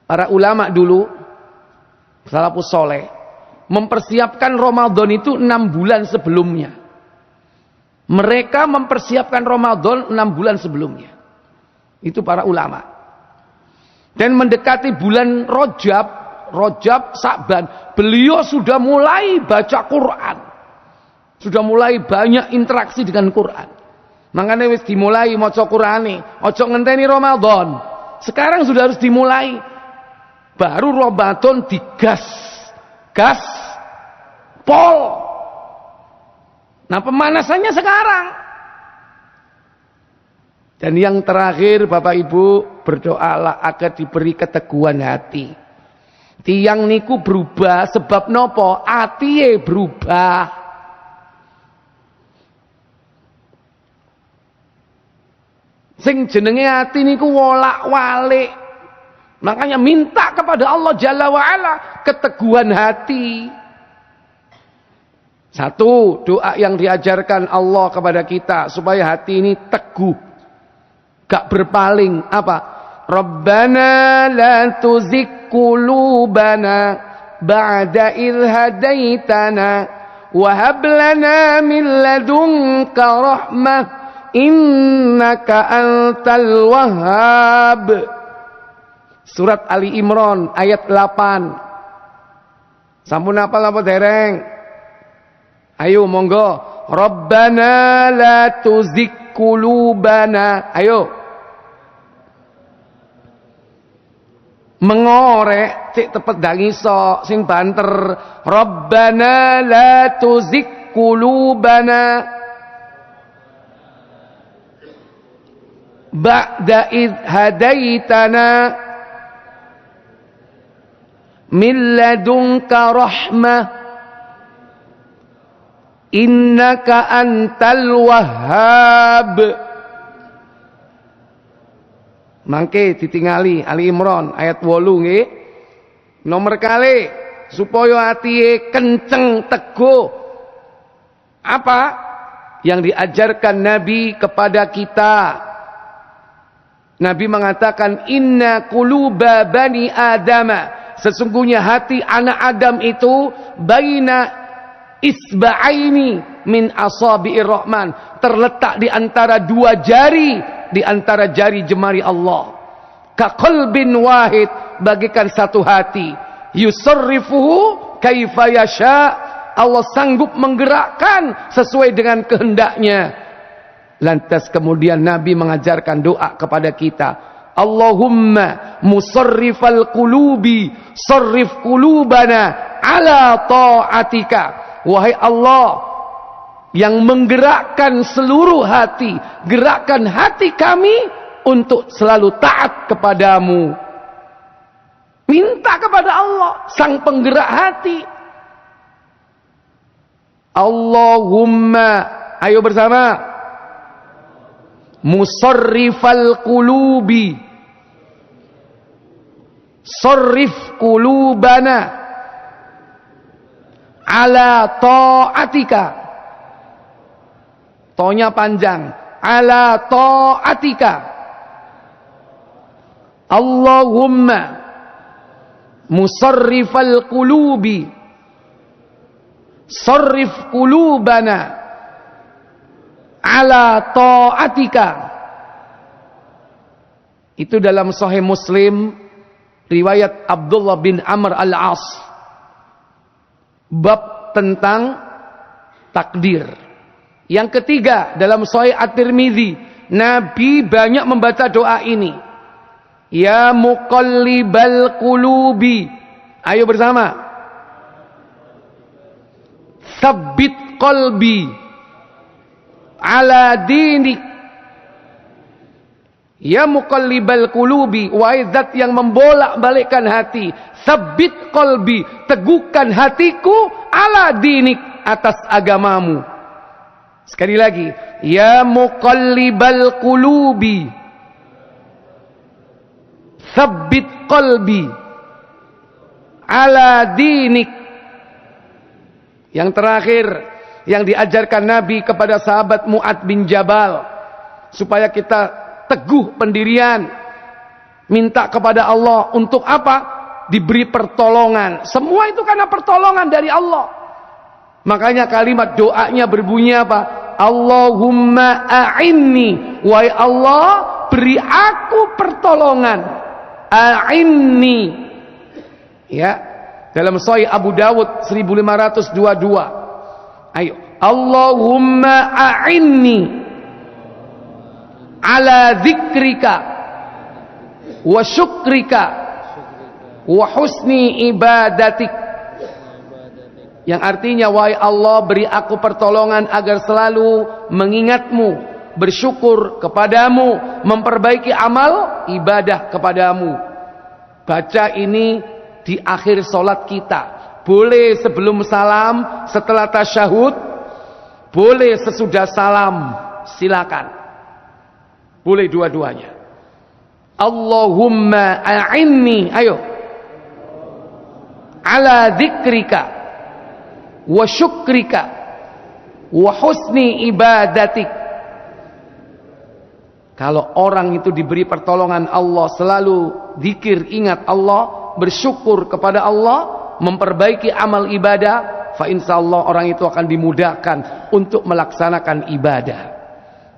A: Para ulama dulu, salafus soleh, mempersiapkan Ramadan itu 6 bulan sebelumnya. Mereka mempersiapkan Ramadan 6 bulan sebelumnya. Itu para ulama. Dan mendekati bulan Rajab, Sa'ban, beliau sudah mulai baca Quran. Sudah mulai banyak interaksi dengan Quran. Makanya wis dimulai maca Qurane, ojo ngenteni Ramadan. Sekarang sudah harus dimulai. Baru Ramadan digas. Gas pol. Nah, pemanasannya sekarang. Dan yang terakhir Bapak Ibu, berdoalah agar diberi keteguhan hati. Tiang niku berubah sebab nopo? Atiye berubah. Sing jenenge hati niku wolak-walik. Makanya minta kepada Allah Jalla wa'ala keteguhan hati. Satu, doa yang diajarkan Allah kepada kita supaya hati ini teguh, gak berpaling. Apa? Rabbana la tuzigh qulubana ba'da idh hadaitana wa hab lana min ladunka rahmah innaka antal wahhab. Surat Ali Imran ayat 8. Sampun hafal apa dereng? Ayo monggo. Rabbana la tuzigh qulubana. Ayo. Mengorek cek tepet dangiso sing banter. Rabbana la tuzigh qulubana ba'da idh hadaitana min ladunka rahmah innaka antal wahhab. Mangke ditingali Ali Imran ayat 8 nggih. Nomor kali supaya hati kenceng teguh. Apa yang diajarkan Nabi kepada kita? Nabi mengatakan inna quluba bani adama, sesungguhnya hati anak Adam itu baina isba'aini min asabi'ir rahman, terletak di antara dua jari, di antara jari jemari Allah. Ka qalbin wahid, bagikan satu hati. Yusarrifuhu kaifa yasha, Allah sanggup menggerakkan sesuai dengan kehendaknya. Lantas kemudian Nabi mengajarkan doa kepada kita. Allahumma musarrifal qulubi sarrif qulubana ala ta'atika. Wahai Allah yang menggerakkan seluruh hati, gerakkan hati kami untuk selalu taat kepadamu. Minta kepada Allah, sang penggerak hati. Allahumma, ayo bersama. Musarrifal qulubi sarrif qulubana ala ta'atika. Tonya panjang. Ala ta'atika. Allahumma musarrifal qulubi sarrif qulubana ala ta'atika. Itu dalam Sahih Muslim riwayat Abdullah bin Amr al-As, bab tentang takdir. Yang ketiga dalam Sahih At-Tirmidzi, Nabi banyak membaca doa ini. Ya muqallibal qulubi, ayo bersama. Tsabbit qalbi ala dinik. Ya muqallibal qulubi, wahai zat yang membolak-balikkan hati, tsabbit qalbi, teguhkan hatiku ala dinik, atas agamamu. Sekali lagi, ya muqallibal qulubi tsabbit qalbi ala dinik. Yang terakhir yang diajarkan Nabi kepada sahabat Mu'ad bin Jabal, supaya kita teguh pendirian, minta kepada Allah untuk apa? Diberi pertolongan. Semua itu karena pertolongan dari Allah. Makanya kalimat doanya berbunyi apa? Allahumma a'inni, wahai Allah beri aku pertolongan. A'inni, ya, dalam Sahih Abu Dawud 1522. Ayo, Allahumma a'inni ala dzikrika wa syukrika wa husni ibadatik. Yang artinya, wahai Allah beri aku pertolongan agar selalu mengingatmu, bersyukur kepadamu, memperbaiki amal ibadah kepadamu. Baca ini di akhir solat kita. Boleh sebelum salam, setelah tasyahud, boleh sesudah salam, silakan. Boleh dua-duanya. Allahumma a'inni, ayo, ala dzikrika wa syukrika wa husni ibadatik. Kalau orang itu diberi pertolongan Allah, selalu zikir, ingat Allah, bersyukur kepada Allah, memperbaiki amal ibadah, fa insyaallah orang itu akan dimudahkan untuk melaksanakan ibadah.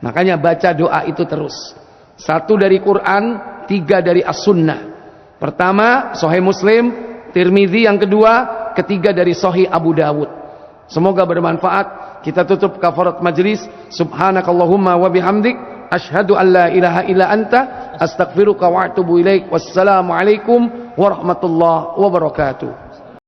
A: Makanya baca doa itu terus. 1 dari Quran, 3 dari As-Sunnah. Pertama Sahih Muslim, Tirmidzi yang kedua, ketiga dari Sahih Abu Dawud. Semoga bermanfaat. Kita tutup kafarat majlis. Subhanakallahumma wa bihamdik, asyhadu an la ilaha illa anta, astaghfiruka wa atubu ilaik. Wassalamualaikum warahmatullahi wabarakatuh.